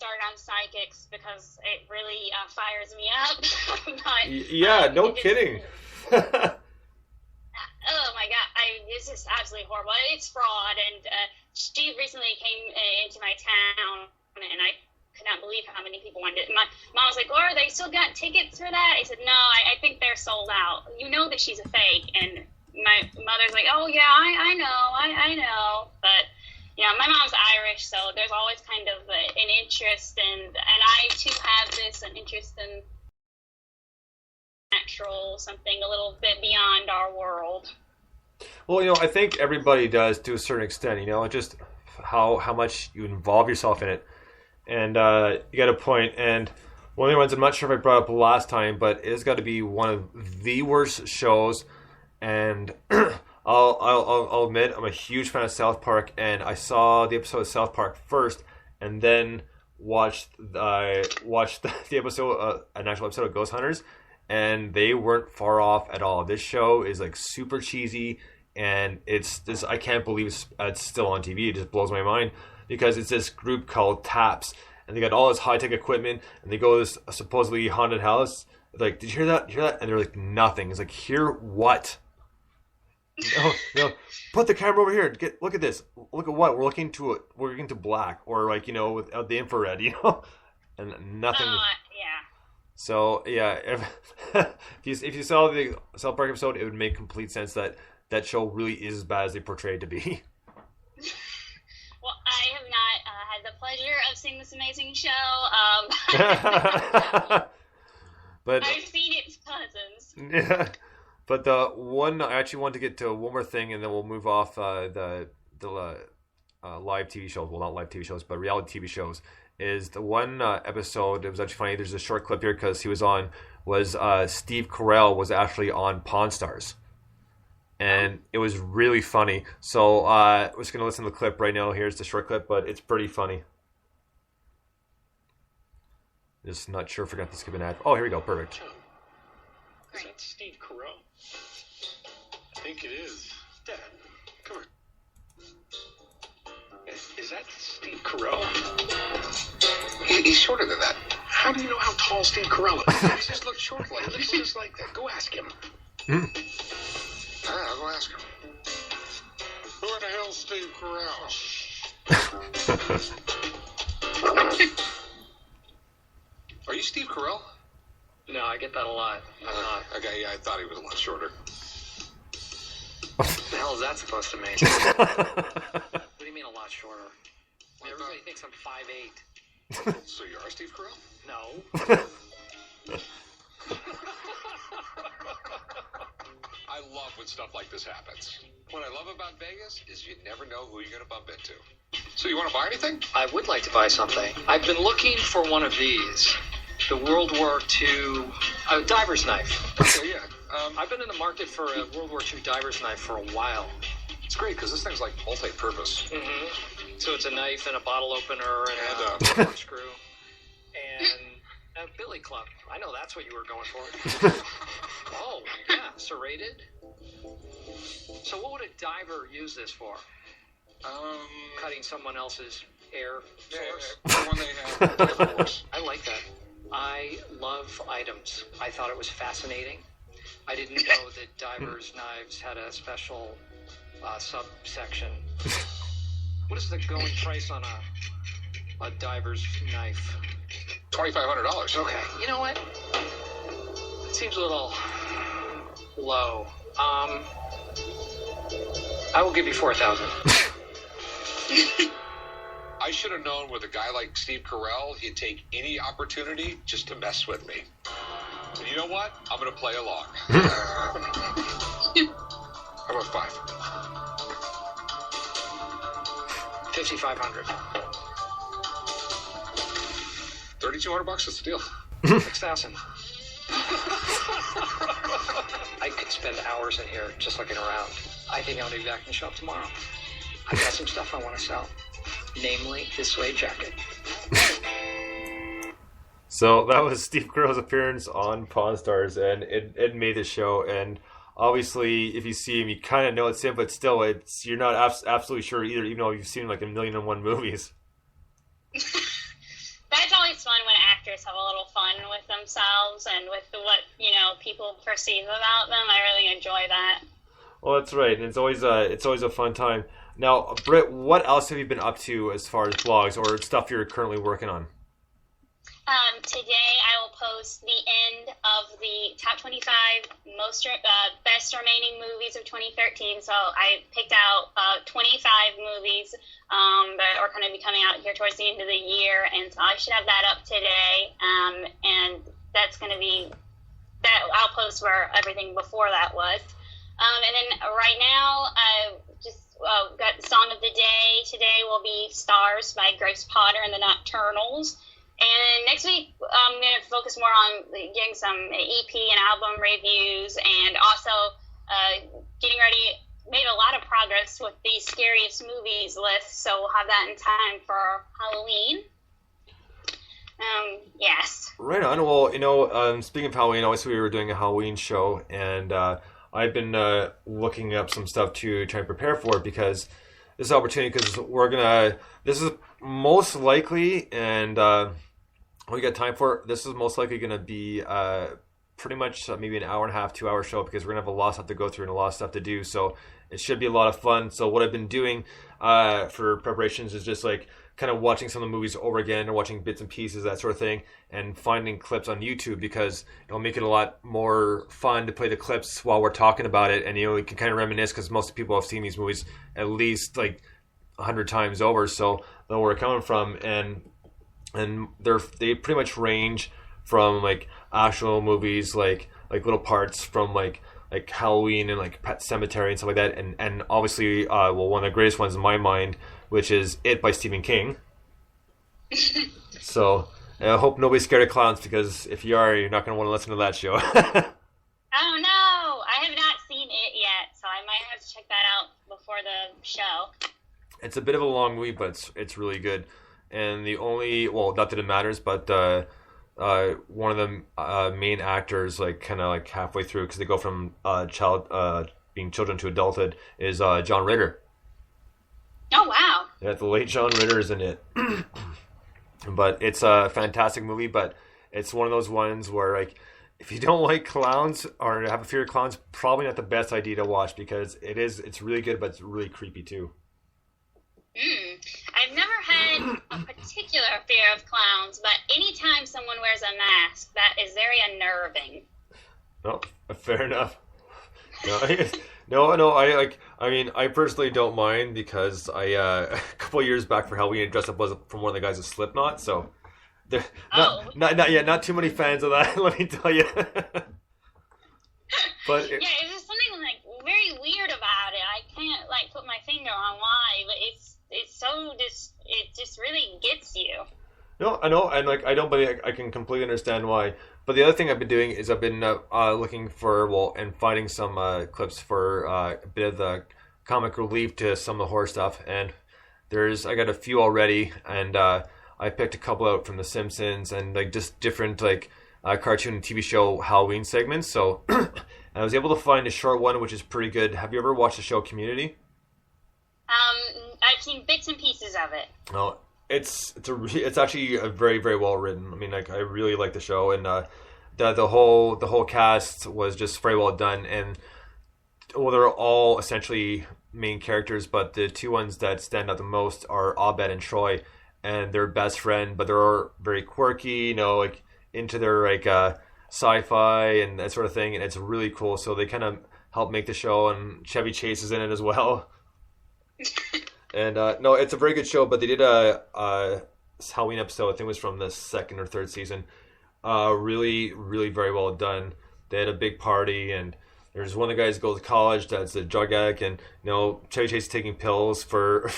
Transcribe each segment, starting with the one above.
start on psychics because it really fires me up. But, yeah, no kidding. Oh my god, it's just absolutely horrible. It's fraud, and she recently came into my town, and I could not believe how many people wanted it. My mom was like, Laura, they still got tickets for that? I said, no, I think they're sold out. You know that she's a fake. And my mother's like, oh yeah, I know. But, you know, my mom's Irish, so there's always kind of an interest, and I too have an interest in natural, something a little bit beyond our world. Well, you know, I think everybody does to a certain extent, you know, just how much you involve yourself in it. And you got a point. And one of the ones I'm not sure if I brought up last time, but it's got to be one of the worst shows. And I'll admit I'm a huge fan of South Park, and I saw the episode of South Park first, and then watched the episode, an actual episode of Ghost Hunters, and they weren't far off at all. This show is like super cheesy, and it's this. I can't believe it's still on TV. It just blows my mind because it's this group called Taps, and they got all this high tech equipment, and they go to this supposedly haunted house. Like, did you hear that? And they're like, nothing. It's like, hear what? No, put the camera over here. Look at this. Look at what we're looking to. We're looking to black, or like, you know, with the infrared, you know, and nothing. Yeah. So yeah, if you saw the South Park episode, it would make complete sense that that show really is as bad as they portray it to be. Well, I have not had the pleasure of seeing this amazing show. But I've seen its cousins. Yeah. But the one I actually want to get to one more thing, and then we'll move off the live TV shows. Well, not live TV shows, but reality TV shows. Is the one episode? It was actually funny. There's a short clip here because he was on. Steve Carell was actually on Pawn Stars, and it was really funny. So we're just gonna listen to the clip right now. Here's the short clip, but it's pretty funny. Just not sure if I got to skip an ad. Oh, here we go. Perfect. Is that Steve Carell? I think it is. Dad, come here. Is that Steve Carell? He's shorter than that. How do you know how tall Steve Carell is? He just looks short like that. He looks just like that. Go ask him. All right, I'll go ask him. Who the hell's Steve Carell? Are you Steve Carell? No, I get that a lot. I'm not. Okay, yeah, I thought he was a lot shorter. What the hell is that supposed to mean? What do you mean a lot shorter? Everybody thinks I'm 5'8". So you are Steve Carell? No. I love when stuff like this happens. What I love about Vegas is you never know who you're going to bump into. So you want to buy anything? I would like to buy something. I've been looking for one of these. The World War II diver's knife. Okay, yeah. I've been in the market for a World War II diver's knife for a while. It's great because this thing's like multi-purpose. Mm-hmm. So it's a knife and a bottle opener and a corkscrew and a billy club. I know that's what you were going for. Oh, yeah, serrated. So what would a diver use this for? Cutting someone else's air source? Yeah, when they have air force. I like that. I love items. I thought it was fascinating. I didn't know that divers' knives had a special subsection. What is the going price on a diver's knife? $2,500. Okay. You know what? It seems a little low. I will give you $4,000. I should have known with a guy like Steve Carell, he'd take any opportunity just to mess with me. And you know what? I'm going to play along. How about 5? 5,500. $3,200. That's the deal. 6,000. I could spend hours in here just looking around. I think I'll be back in the shop tomorrow. I've got some stuff I want to sell. Namely, this suede jacket. So that was Steve Carell's appearance on Pawn Stars, and it made the show. And obviously, if you see him, you kind of know it's him, but still, you're not absolutely sure either, even though you've seen like 1,000,001 movies. That characters have a little fun with themselves and with what people perceive about them. I really enjoy that. Well, that's right, and it's always a fun time. Now, Britt, what else have you been up to as far as blogs or stuff you're currently working on? Today I will post the end of the top 25 best remaining movies of 2013. So I picked out 25 movies that are going to be coming out here towards the end of the year, and so I should have that up today. And that's going to be that I'll post where everything before that was. And then right now I just got the song of the day. Today will be "Stars" by Grace Potter and the Nocturnals. And next week, I'm going to focus more on getting some EP and album reviews, and also getting ready. Made a lot of progress with the scariest movies list, so we'll have that in time for Halloween. Yes. Right on. Well, speaking of Halloween, obviously we were doing a Halloween show, and I've been looking up some stuff to try and prepare for it, because this opportunity, because this is most likely, and we got time for it, this is most likely going to be pretty much maybe an hour and a half, 2 hour show, because we're going to have a lot of stuff to go through and a lot of stuff to do, so it should be a lot of fun. So what I've been doing for preparations is just like kind of watching some of the movies over again, or watching bits and pieces, that sort of thing, and finding clips on YouTube, because it'll make it a lot more fun to play the clips while we're talking about it, and we can kind of reminisce, because most people have seen these movies at least like 100 times over, so they'll know where we're coming from, and they pretty much range from like actual movies, like little parts from like Halloween and like Pet Sematary and stuff like that, and obviously one of the greatest ones in my mind, which is It by Stephen King. So I hope nobody's scared of clowns, because if you are, you're not going to want to listen to that show. Oh no, I have not seen it yet, so I might have to check that out before the show. It's a bit of a long movie, but it's really good. And the only, not that it matters, but one of the main actors, like kind of like halfway through, because they go from being children to adulthood, is John Ritter. Oh wow! Yeah, the late John Ritter is in it. But it's a fantastic movie. But it's one of those ones where, like, if you don't like clowns or have a fear of clowns, probably not the best idea to watch, because it's really good, but it's really creepy too. I've never had a particular fear of clowns, but anytime someone wears a mask, that is very unnerving. No, fair enough. No, I personally don't mind, because I a couple of years back for Halloween, I dressed up from one of the guys of Slipknot, so not too many fans of that, let me tell you. But there's just something like very weird about it. I can't like put my finger on why, but it's so it just really gets you. No, I know, and like I can completely understand why. But the other thing I've been doing is I've been looking for and finding some clips for a bit of the comic relief to some of the horror stuff, and I got a few already, and I picked a couple out from The Simpsons and like just different like cartoon and TV show Halloween segments. So I was able to find a short one which is pretty good. Have you ever watched the show Community? I've seen bits and pieces of it. No, it's actually a very, very well written. I mean, like, I really like the show, and the whole cast was just very well done. And they're all essentially main characters, but the two ones that stand out the most are Abed and Troy, and they're best friend, but they're very quirky, like into their like sci-fi and that sort of thing, and it's really cool. So they kind of help make the show, and Chevy Chase is in it as well. And no, it's a very good show, but they did a Halloween episode, I think it was from the second or third season. Really, really very well done. They had a big party, and there's one of the guys who goes to college that's a drug addict, and Chevy Chase is taking pills for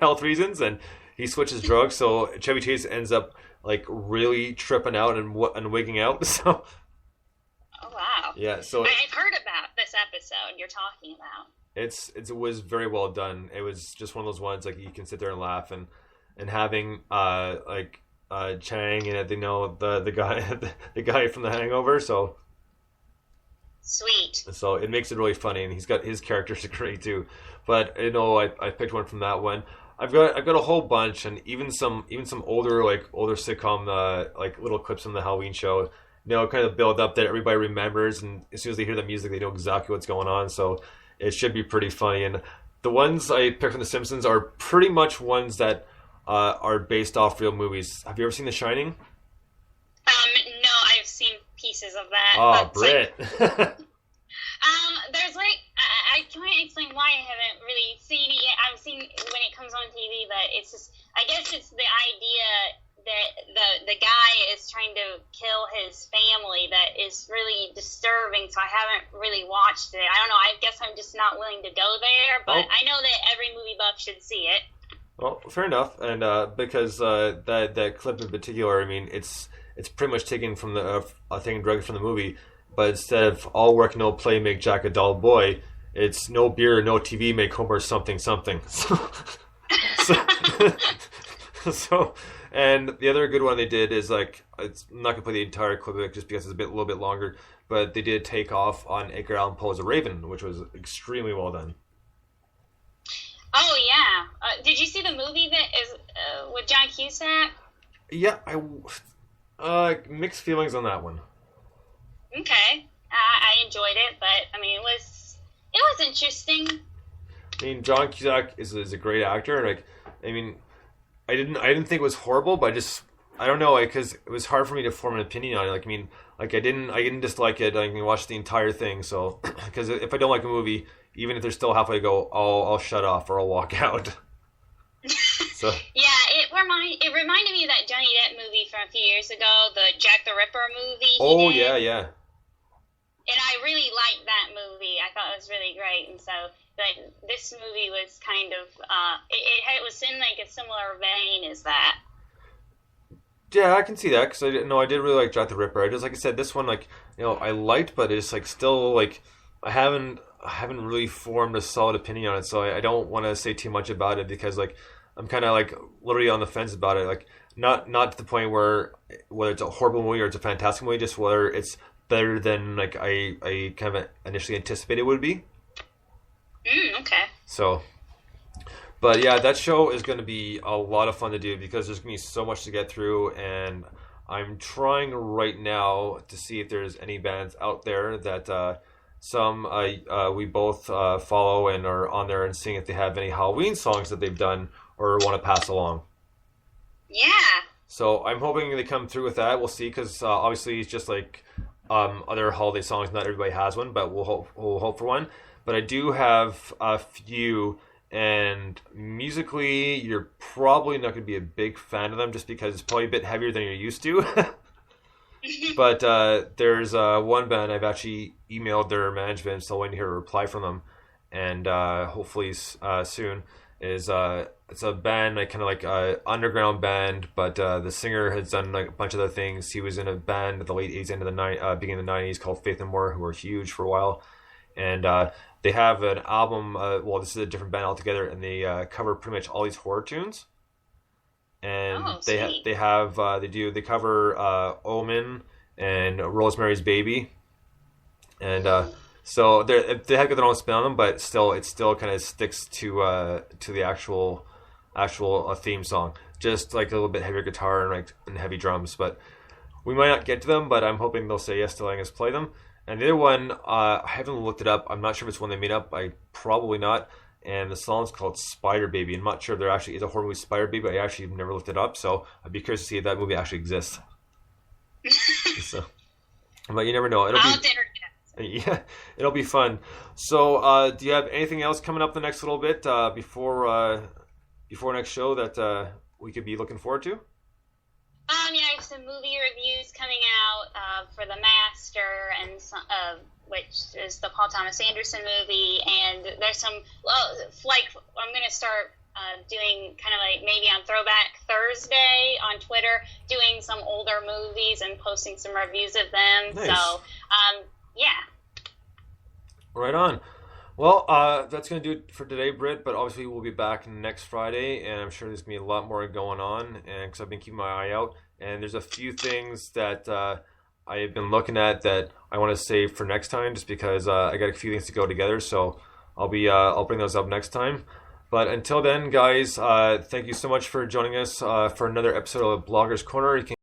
health reasons, and he switches drugs, so Chevy Chase ends up like really tripping out and wigging out. So, oh wow! Yeah, so I've heard about this episode you're talking about. It was very well done. It was just one of those ones like you can sit there and laugh, and having Chang in it, the guy from The Hangover, so sweet. So it makes it really funny, and he's got his characters are great too. But I picked one from that one. I've got a whole bunch, and even some older sitcom like little clips from the Halloween show. Kind of build up that everybody remembers, and as soon as they hear the music, they know exactly what's going on. So it should be pretty funny. And the ones I picked from The Simpsons are pretty much ones that are based off real movies. Have you ever seen The Shining? No, I've seen pieces of that. Oh, Britt. There's I can't explain why I haven't really seen it yet. I've seen it when it comes on TV, but it's just, I guess it's the idea that the guy is trying to kill his family that is really disturbing, so I haven't really watched it. I don't know, I guess I'm just not willing to go there, but I know that every movie buff should see it. Well, fair enough, and because that clip in particular, I mean, it's pretty much taken from the thing directly from the movie, but instead of all work no play make Jack a dull boy, it's no beer no TV make Homer something something. So and the other good one they did is I'm not gonna play the entire clip of it just because it's a little bit longer, but they did take off on Edgar Allan Poe's A Raven, which was extremely well done. Oh yeah, did you see the movie that is with John Cusack? Yeah, I mixed feelings on that one. Okay, I enjoyed it, but I mean it was interesting. I mean, John Cusack is a great actor, and I didn't think it was horrible, but I don't know, because it was hard for me to form an opinion on it. I didn't dislike it. I can watch the entire thing. So, because if I don't like a movie, even if they're still halfway to go, I'll shut off or I'll walk out. So yeah, it reminded me of that Johnny Depp movie from a few years ago, the Jack the Ripper movie. Oh yeah. And I really liked that movie. I thought it was really great, and so. But this movie was kind of, it was in a similar vein as that. Yeah, I can see that, because I did really like Jack the Ripper. Like I said, this one, I liked, but it's still, I haven't really formed a solid opinion on it, so I don't want to say too much about it, because, I'm kind of, literally on the fence about it. Not to the point where, whether it's a horrible movie or it's a fantastic movie, just whether it's better than, I kind of initially anticipated it would be. Okay. So, but yeah, that show is going to be a lot of fun to do because there's going to be so much to get through, and I'm trying right now to see if there's any bands out there that we both follow and are on there, and seeing if they have any Halloween songs that they've done or want to pass along. Yeah. So I'm hoping they come through with that. We'll see, because obviously it's just other holiday songs. Not everybody has one, but we'll hope for one. But I do have a few, and musically, you're probably not going to be a big fan of them just because it's probably a bit heavier than you're used to. But there's one band I've actually emailed their management, so I'm waiting to hear a reply from them, and hopefully soon. It's a band, kind of underground band, but the singer has done a bunch of other things. He was in a band at the late 80s, beginning of the 90s called Faith No More, who were huge for a while. And they have an album, this is a different band altogether, and they cover pretty much all these horror tunes. And they cover Omen and Rosemary's Baby. And so they have their own spin on them, but it still kind of sticks to the actual theme song. Just a little bit heavier guitar and heavy drums. But we might not get to them, but I'm hoping they'll say yes to letting us play them. And the other one, I haven't looked it up. I'm not sure if it's one they made up. Probably not. And the song's called Spider Baby. I'm not sure if there actually is a horror movie, Spider Baby. I actually have never looked it up, so I'd be curious to see if that movie actually exists. So, but you never know. It'll be fun. So, do you have anything else coming up the next little bit before next show that we could be looking forward to? I have some movie reviews coming out for The Master, and which is the Paul Thomas Anderson movie, and there's some, I'm going to start doing kind of maybe on Throwback Thursday on Twitter, doing some older movies and posting some reviews of them. Nice. So, yeah. Right on. Well, that's going to do it for today, Britt, but obviously we'll be back next Friday, and I'm sure there's going to be a lot more going on, and because I've been keeping my eye out, and there's a few things that I have been looking at that I want to save for next time, just because I got a few things to go together, so I'll bring those up next time. But until then, guys, thank you so much for joining us for another episode of Bloggers Corner. You can